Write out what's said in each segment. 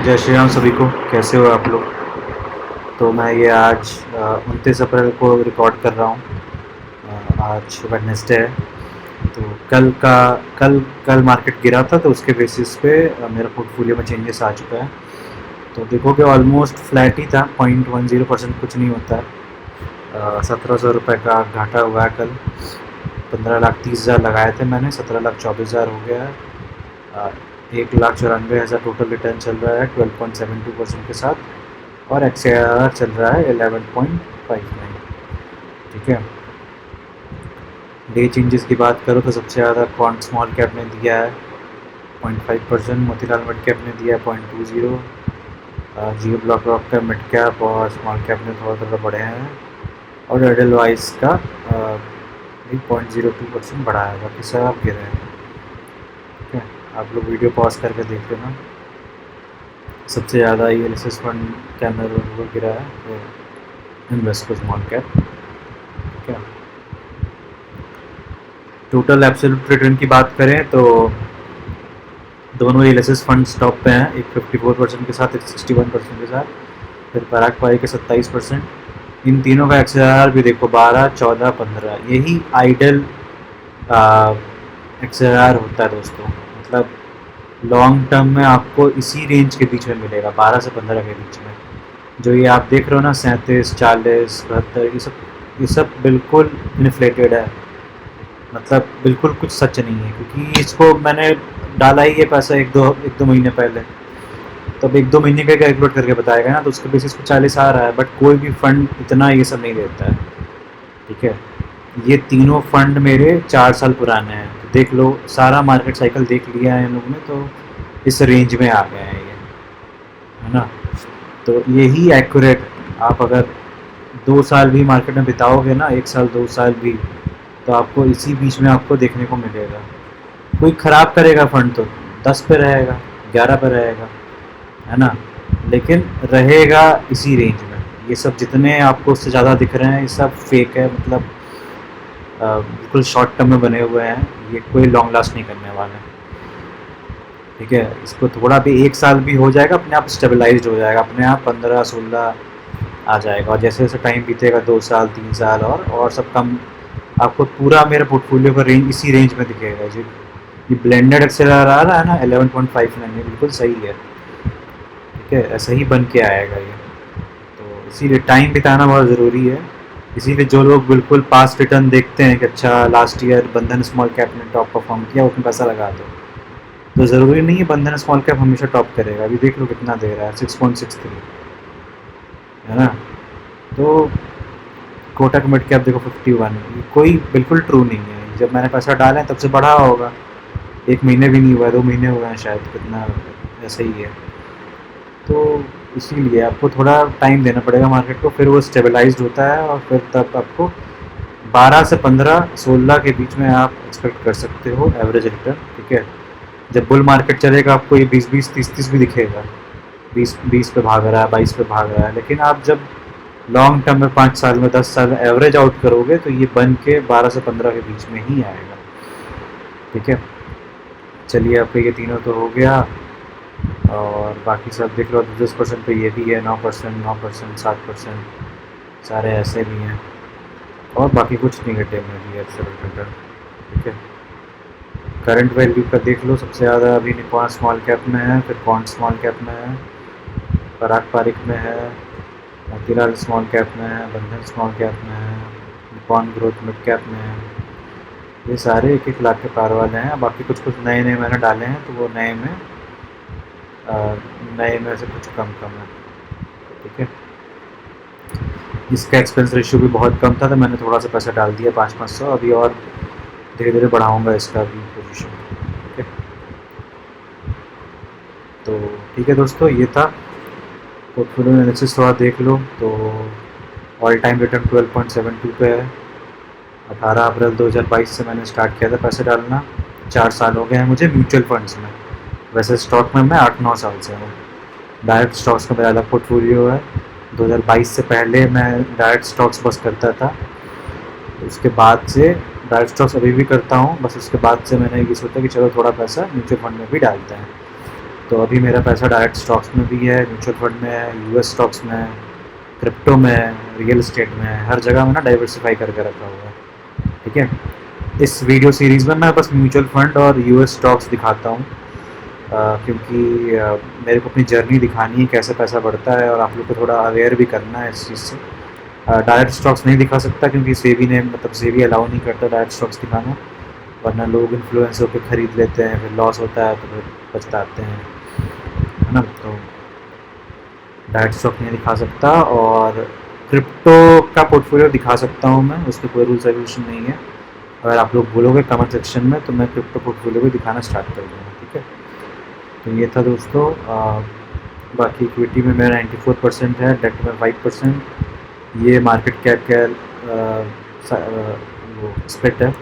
जय श्री राम सभी को। कैसे हो आप लोग? तो मैं ये आज 29 अप्रैल को रिकॉर्ड कर रहा हूँ। आज वेडनेसडे है। तो कल कल मार्केट गिरा था, तो उसके बेसिस पे मेरा पोर्टफोलियो में चेंजेस आ चुका है। तो देखोगे ऑलमोस्ट फ्लैट ही था, 0.10%, कुछ नहीं होता है। 1700 रुपये का घाटा हुआ है कल। 15,30,000 लगाए थे मैंने, 17,24,000 हो गया है। 1,94,000 टोटल रिटर्न चल रहा है 12.72% के साथ, और XARR चल रहा है 11.59। ठीक है। डे चेंजेस की बात करो तो सबसे ज़्यादा क्वांट स्मॉल कैप ने दिया है 0.5%, मोतीलाल मिड कैप ने दिया है 0.20, जियो ब्लॉक रॉक का मिड कैप और स्मॉल कैप ने थोड़ा थोड़ा बढ़े हैं, और एडलवाइस का भी 0.02% बढ़ा है। बाकी सब गिरे हैं। ठीक है, आप लोग वीडियो पॉज करके देख लेना। सबसे ज़्यादा ELSS फंड के अंदर वो गिरा है, तो इन्वेस्को स्मॉल कैप। ठीक है। टोटल एब्सोल्यूट रिटर्न की बात करें तो दोनों ELSS फंड टॉप पे हैं, एक 54% के साथ, एक 61% के साथ, फिर पराग पारी के 27%। इन तीनों का XARR भी देखो 12, 14, 15, यही आइडल XARR होता है दोस्तों। मतलब लॉन्ग टर्म में आपको इसी रेंज के बीच में मिलेगा, 12 से 15 के बीच में। जो ये आप देख रहे हो ना, 37, 40, 72, ये सब बिल्कुल इन्फ्लेटेड है। मतलब बिल्कुल कुछ सच नहीं है, क्योंकि इसको मैंने डाला ही ये पैसा एक दो महीने पहले। तो अब 1-2 महीने का कैलकुलेट करके बताएगा ना, तो उसके बेसिस पे 40 आ रहा है। बट कोई भी फंड इतना ये सब नहीं देता है। ठीक है। ये तीनों फंड मेरे 4 साल पुराने हैं, तो देख लो, सारा मार्केट साइकिल देख लिया है इन लोगों ने, तो इस रेंज में आ गए हैं ये, है ना। तो यही एक्यूरेट, आप अगर 2 साल भी मार्केट में बिताओगे ना, 1 साल 2 साल भी, तो आपको इसी बीच में आपको देखने को मिलेगा। कोई ख़राब करेगा फंड तो 10 पे रहेगा, 11 पे रहेगा, है ना, लेकिन रहेगा इसी रेंज में। ये सब जितने आपको उससे ज़्यादा दिख रहे हैं, ये सब फेक है। मतलब बिल्कुल शॉर्ट टर्म में बने हुए हैं, ये कोई लॉन्ग लास्ट नहीं करने वाले हैं। ठीक है। इसको थोड़ा भी 1 साल भी हो जाएगा, अपने आप स्टेबलाइज्ड हो जाएगा, अपने आप 15-16 आ जाएगा। और जैसे जैसे टाइम बीतेगा, 2 साल 3 साल और सब कम, आपको पूरा मेरे पोर्टफोलियो का रेंज इसी रेंज में दिखेगा जी। ये ब्लेंडेड एक्सेलर आ रहा है ना 11.59, ये बिल्कुल सही है। ठीक है, ऐसा ही बन के आएगा ये। तो इसीलिए टाइम बिताना बहुत ज़रूरी है। इसीलिए जो लोग बिल्कुल पास्ट रिटर्न देखते हैं कि अच्छा लास्ट ईयर बंधन स्मॉल कैप ने टॉप परफॉर्म किया, उसमें पैसा लगा दो, तो ज़रूरी नहीं है बंधन स्मॉल कैप हमेशा टॉप करेगा। अभी देख लो कितना दे रहा है, 6.63, है ना। तो कोटक मिड कैप देखो 51, ये कोई बिल्कुल ट्रू नहीं है। जब मैंने पैसा डाला है तब से बढ़ा होगा, 1 महीने भी नहीं हुआ है, 2 महीने हुए हैं शायद, कितना ऐसा ही है। तो इसीलिए आपको थोड़ा टाइम देना पड़ेगा मार्केट को, फिर वो स्टेबलाइज्ड होता है, और फिर तब आपको 12 से 15, 16 के बीच में आप एक्सपेक्ट कर सकते हो एवरेज रिटर्न। ठीक है। जब बुल मार्केट चलेगा आपको ये 20-20, 30-30 भी दिखेगा, 20 पे भाग रहा है, 22 पे भाग रहा है। लेकिन आप जब लॉन्ग टर्म में 5 साल में 10 साल में एवरेज आउट करोगे, तो ये बन के 12 से 15 के बीच में ही आएगा। ठीक है। चलिए, आपका ये तीनों तो हो गया, और बाकी सब देख लो। 10% पे ये भी है, 9%, 9%, 7%, सारे ऐसे भी हैं, और बाकी कुछ निगेटिव में भी है रिटर्न। ठीक है। करंट वैल्यू का देख लो, सबसे ज़्यादा अभी निपॉन स्मॉल कैप में है, फिर क्वांट स्मॉल कैप में है, पराग पारिक में है, मोतीलाल स्मॉल कैप में है, बंधन स्मॉल कैप में है, निपॉन ग्रोथ मिड कैप में है। ये सारे 1-1 लाख के पार वाले हैं। बाकी कुछ कुछ नए नए मैंने डाले हैं, तो वो नए में से कुछ कम कम है। ठीक है। इसका एक्सपेंस रेशियो भी बहुत कम था, तो मैंने थोड़ा सा पैसा डाल दिया, 500-500। अभी और धीरे धीरे बढ़ाऊँगा इसका भी पोजीशन। ठीक है। तो ठीक है दोस्तों, ये था पोर्टफोलियो एनालिसिस। थोड़ा देख लो तो ऑल टाइम रिटर्न 12.72 पे है। 18 अप्रैल 2022 से मैंने स्टार्ट किया था पैसे डालना, 4 साल हो गए हैं मुझे म्यूचुअल फंड्स में। वैसे स्टॉक में मैं 8-9 साल से हूँ। डायरेक्ट स्टॉक्स का मेरा अलग पोर्टफोलियो है। 2022 से पहले मैं डायरेक्ट स्टॉक्स बस करता था, उसके बाद से डायरेक्ट स्टॉक्स अभी भी करता हूँ, बस उसके बाद से मैंने ये सोचा कि चलो थोड़ा पैसा म्यूचुअल फंड में भी डालते हैं। तो अभी मेरा पैसा डायरेक्ट स्टॉक्स में भी है, म्यूचुअल फंड में है, यूएस स्टॉक्स में है, क्रिप्टो में है, रियल एस्टेट में है, हर जगह में ना डाइवर्सिफाई करके रखा हुआ है। ठीक है, इस वीडियो सीरीज़ में मैं बस म्यूचुअल फंड और यूएस स्टॉक्स दिखाता हूँ, क्योंकि मेरे को अपनी जर्नी दिखानी है कैसे पैसा बढ़ता है, और आप लोग को थोड़ा अवेयर भी करना है इस चीज़ से। डायरेक्ट स्टॉक्स नहीं दिखा सकता क्योंकि सेबी ने, मतलब सेबी अलाउ नहीं करता डायरेक्ट स्टॉक्स दिखाना, वरना लोग इन्फ्लुएंस होकर ख़रीद लेते हैं, फिर लॉस होता है तो फिर पछताते हैं, है ना। तो डायरेक्ट स्टॉक नहीं दिखा सकता, और क्रिप्टो का पोर्टफोलियो दिखा सकता हूँ मैं, उस पर कोई रूल्स रेगुलेशन नहीं है। अगर आप लोग बोलोगे कमेंट सेक्शन में तो मैं क्रिप्टो पोर्टफोलियो भी दिखाना स्टार्ट कर दूँगा। ठीक है, तो ये था दोस्तों। बाकी इक्विटी में मेरा 94% है, डेट में 5%। ये मार्केट कैप का वो स्प्लिट है,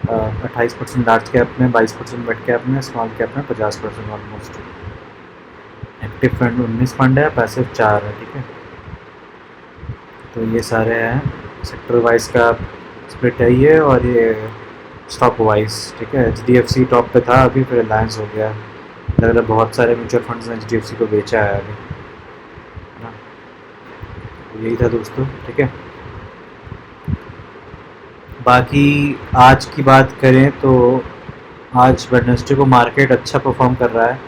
28% लार्ज कैप में, 22% मिड कैप में, स्मॉल कैप में 50% ऑलमोस्ट। एक्टिव फंड 19 फंड है, पैसिव 4 है। ठीक है, तो ये सारे हैं सेक्टर वाइज का स्प्लिट है ये, और ये स्टॉक वाइज। ठीक है, HDFC टॉप पे था अभी, फिर रिलायंस हो गया। लग रहा है बहुत सारे म्यूचुअल फंड्स ने HDFC को बेचा है अभी, है ना। तो यही था दोस्तों। ठीक है, बाकी आज की बात करें तो आज वेडनेसडे को मार्केट अच्छा परफॉर्म कर रहा है,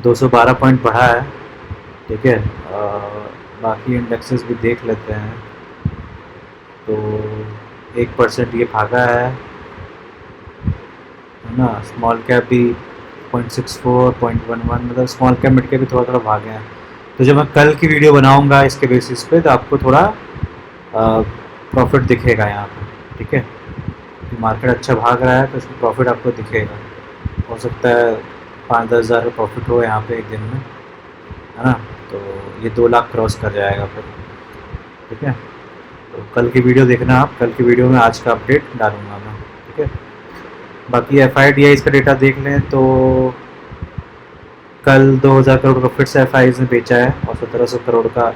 212 पॉइंट बढ़ा है। ठीक है, बाकी इंडेक्सेस भी देख लेते हैं। तो 1% ये भागा है ना। स्मॉल कैप भी 0.64, 0.11, मतलब स्मॉल कैप मिड कैप भी थोड़ा थोड़ा भागे हैं। तो जब मैं कल की वीडियो बनाऊंगा इसके बेसिस पे, तो आपको थोड़ा प्रॉफिट दिखेगा यहाँ पे। ठीक है, मार्केट अच्छा भाग रहा है तो इसमें प्रॉफिट आपको दिखेगा। हो सकता है 5-10 हज़ार का प्रॉफिट हो यहाँ पे एक दिन में, है ना। तो ये 2 लाख क्रॉस कर जाएगा फिर। ठीक है, तो कल की वीडियो देखना आप, कल की वीडियो में आज का अपडेट डालूंगा मैं। ठीक है, बाकी FIDI का डेटा देख लें तो कल 2000 करोड़ का फिर से FIs ने बेचा है, और 1700 करोड़ का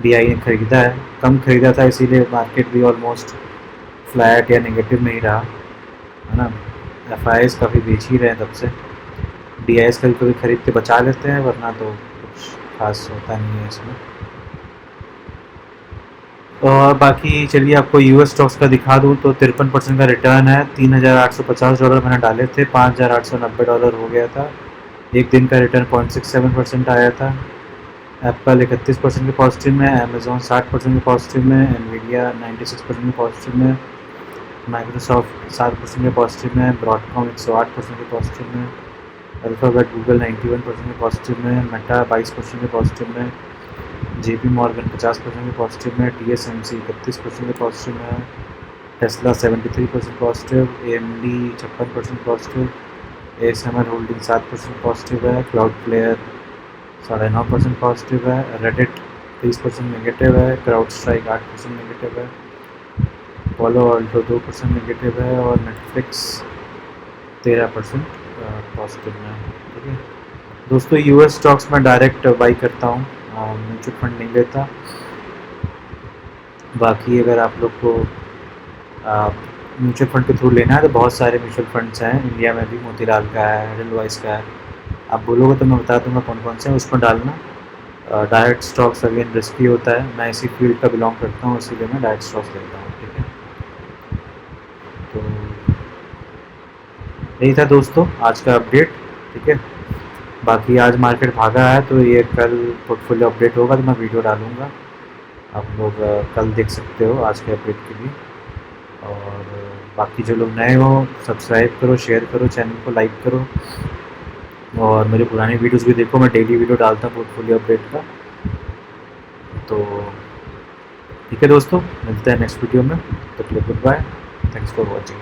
DI ने खरीदा है। कम खरीदा था इसीलिए मार्केट भी ऑलमोस्ट फ्लैट या नेगेटिव में ही रहा, है ना। FIs काफ़ी बेच ही रहे हैं तब से। DIs कभी कभी खरीद के बचा लेते हैं, वरना तो कुछ खास होता नहीं है इसमें। और बाकी चलिए आपको US स्टॉक्स का दिखा दूं तो 53% का रिटर्न है। $3,850 मैंने डाले थे, $5,890 हो गया था। एक दिन का रिटर्न 0.67% आया था। एप्पल 31% के पॉजिटिव में, अमेजोन 60% के पॉजिटिव में, एनवीडिया 96% के पॉजिटिव में, माइक्रोसॉफ्ट 7% के पॉजिटिव में, ब्रॉडकॉम 108% के पॉजिटिव में, अल्फ़ाबेट गूगल 91% के पॉजिटिव में, मेटा 22% के पॉजिटिव में, JP मॉर्गन 50% के पॉजिटिव में, TSMC 31% के पॉजिटिव में, Tesla 73% positive, AMD 56% positive, ASML holding 7% positive है, क्लाउड प्लेयर 9.5% पॉजिटिव है, रेडिट 30% नेगेटिव है, क्राउड स्ट्राइक 8% नेगेटिव है, पोलो अल्टो 2% नेगेटिव है, और नेटफ्लिक्स 13% पॉजिटिव में। ठीक है दोस्तों, US स्टॉक्स में डायरेक्ट बाई करता हूँ, म्यूचुअल फंड नहीं लेता। बाकी अगर आप लोग को म्यूचुअल फंड के थ्रू लेना है तो बहुत सारे म्यूचुअल फंड्स हैं इंडिया में भी, मोतीलाल का है, एडलवाइस का है। आप बोलोगे तो मैं बता दूंगा कौन कौन से हैं, उसमें डालना। डायरेक्ट स्टॉक्स अगेन रिस्की होता है, मैं इसी फील्ड का बिलोंग करता हूँ, इसीलिए मैं डायरेक्ट स्टॉक्स लेता हूँ। ठीक है, तो यही था दोस्तों आज का अपडेट। ठीक है, बाकी आज मार्केट भागा है तो ये कल पोर्टफोलियो अपडेट होगा तो मैं वीडियो डालूँगा, आप लोग कल देख सकते हो आज के अपडेट के लिए। और बाकी जो लोग नए हो सब्सक्राइब करो, शेयर करो, चैनल को लाइक करो, और मेरे पुराने वीडियोस भी देखो, मैं डेली वीडियो डालता हूँ पोर्टफोलियो अपडेट का। तो ठीक है दोस्तों, मिलते हैं नेक्स्ट वीडियो में, तब तक good bye, thanks for watching.